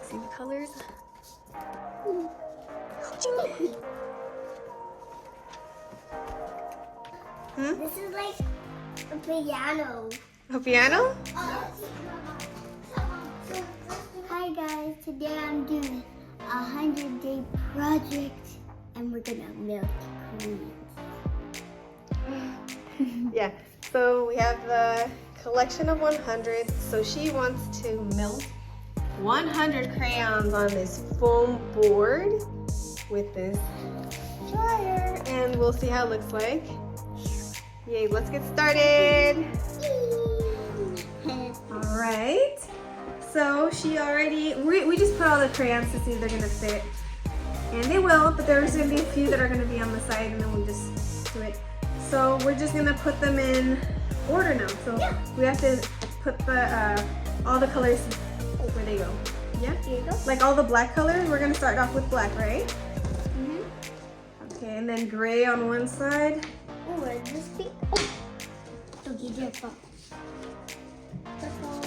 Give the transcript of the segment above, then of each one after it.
See the colors? This is like a piano. A piano? Hi guys, today I'm doing a 100-day project and we're gonna milk crayons. Yeah, so we have the collection of 100. So she wants to melt 100 crayons on this foam board with this dryer, and we'll see how it looks like. Yay, let's get started. All right, so she already, we just put all the crayons to see if they're gonna fit. And they will, but there's gonna be a few that are gonna be on the side and then we just do it. So we're just gonna put them in order now. So we have to put the all the colors where they go. Yeah? Here you go. Like all the black colors, we're gonna start off with black, right? Mm-hmm. Okay, and then gray on one side. Oh, where's this be? Oh, okay, careful. Careful.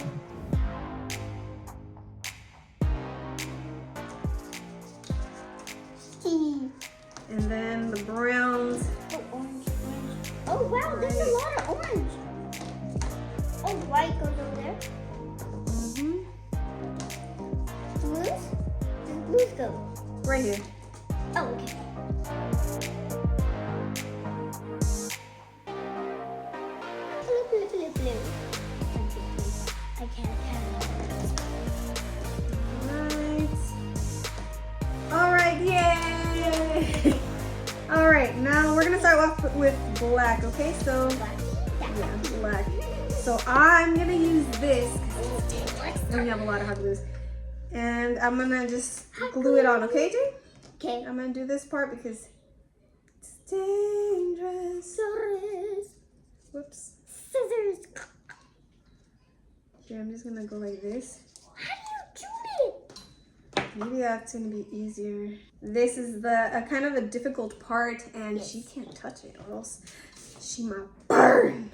And then the browns. Oh, orange, orange. Oh, wow, there's a lot of orange. Oh, white goes over there. Mm-hmm. Blues? Where the blues go? Right here. Oh, okay. Blue, blue, blue, blue. I can't All right, yay! All right, now we're gonna start off with black, okay? So, yeah, black. So I'm gonna use this, and we have a lot of hot glues. And I'm gonna just glue it on, okay, Jay? Okay. I'm gonna do this part because it's dangerous. Scissors. Whoops. Scissors. Here, I'm just gonna go like this. How do you do it? Maybe that's gonna be easier. This is the kind of a difficult part, and she can't touch it, or else she might burn.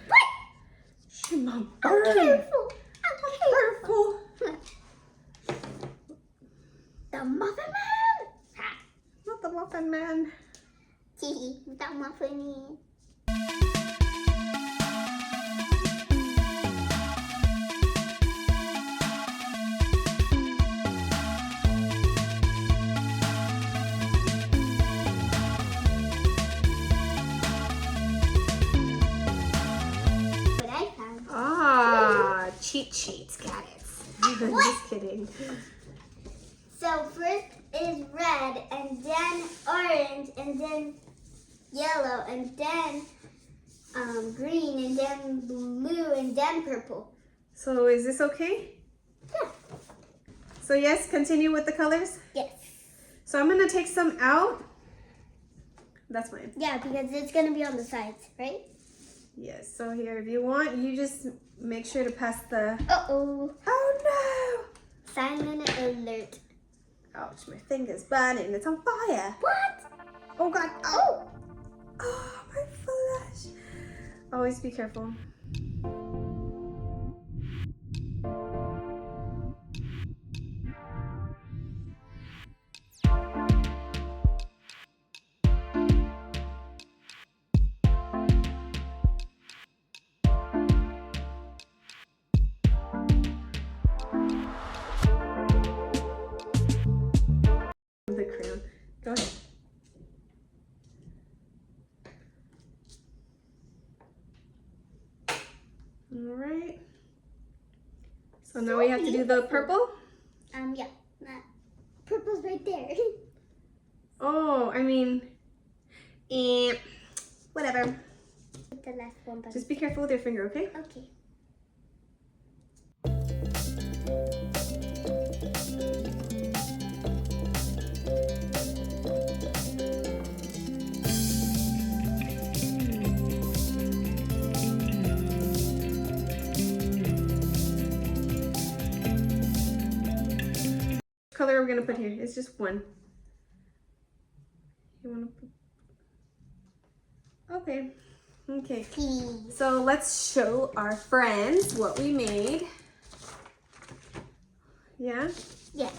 She might burn. Careful. Careful. The Muffin Man. Not the Muffin Man. Tee, the Muffin Man. What I found. Ah, cheat sheets, got it. Just kidding. So first is red, and then orange, and then yellow, and then green, and then blue, and then purple. So is this okay? Yeah. So yes, continue with the colors. Yes. So I'm gonna take some out. That's fine. Yeah, because it's gonna be on the sides, right? Yes, so here, if you want, you just make sure to pass the... Uh-oh. Oh Silent alert. no! Ouch, my finger's burning, it's on fire. What? Oh God, Oh! oh my flesh. Always be careful. The crayon. Go ahead. All right. So now we have to do the purple. Yeah. That purple's right there. Oh, I mean, whatever. The last one, but Just be careful with your finger, okay? okay. Color we're gonna put here? It's just one. You wanna put... Okay. Okay. So let's show our friends what we made. Yeah? Yeah.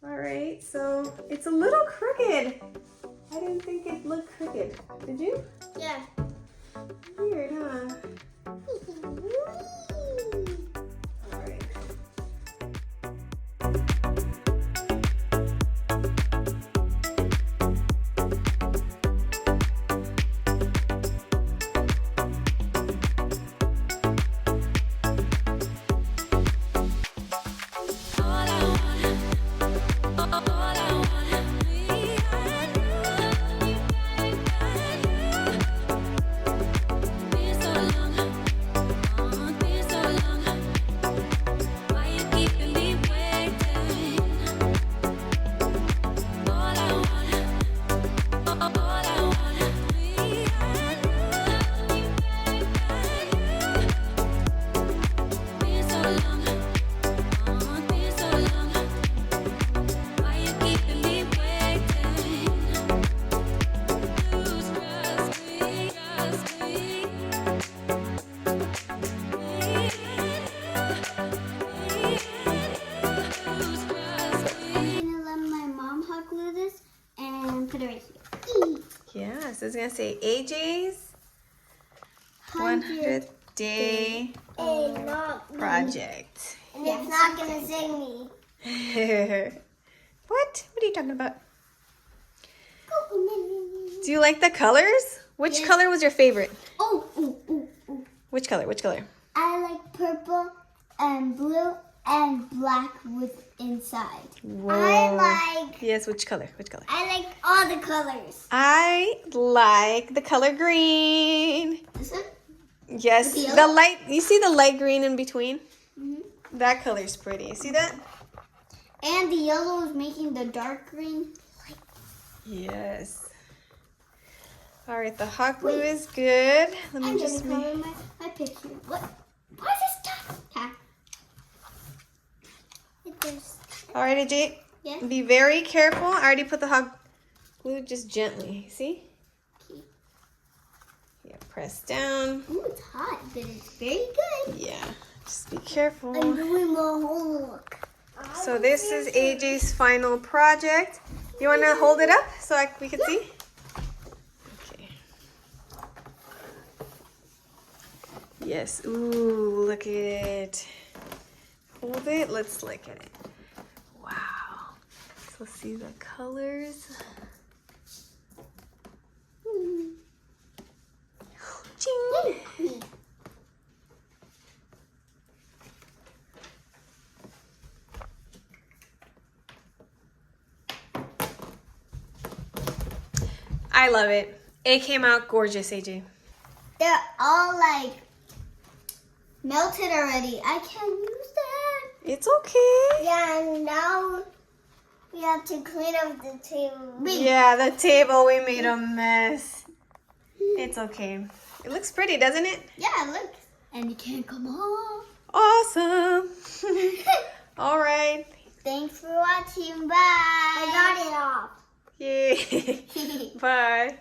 All right, so it's a little crooked. I didn't think it looked crooked. Did you? Yeah. Weird, huh? All right. Put it right here. Yeah, so it's gonna say AJ's 100th day project. And it's not gonna sing me. What? What are you talking about? Do you like the colors? Which Yes. color was your favorite? Oh. Which color? Which color? I like purple and blue and black with inside. Whoa. Yes, which color? Which color? I like all the colors. I like the color green. This one? Yes, The the yellow? light. You see the light green in between? Mm-hmm. That color's pretty. See that? And the yellow is making the dark green. Yes. All right, the hot glue is good. Let me I'm just gonna make. color my picture. What? Why is this stuff? All right, AJ. Yes. Be very careful. I already put the hot glue just gently. See? Okay. Yeah, press down. Ooh, it's hot, but it's very good. Yeah, just be careful. I'm doing my homework. So this is AJ's final project. You want to hold it up so we can see? Okay. Yes. Ooh, look at it. Hold it. Let's look at it. Wow. So see the colors. Ching. I love it. It came out gorgeous, AJ. They're all like melted already. I can't use that. It's okay. Yeah, and now we have to clean up the table. Yeah, the table, we made a mess. It's okay. It looks pretty, doesn't it? Yeah, look. And it can't come off. Awesome. All right. Thanks for watching. Bye. I got it off. Yay. Bye.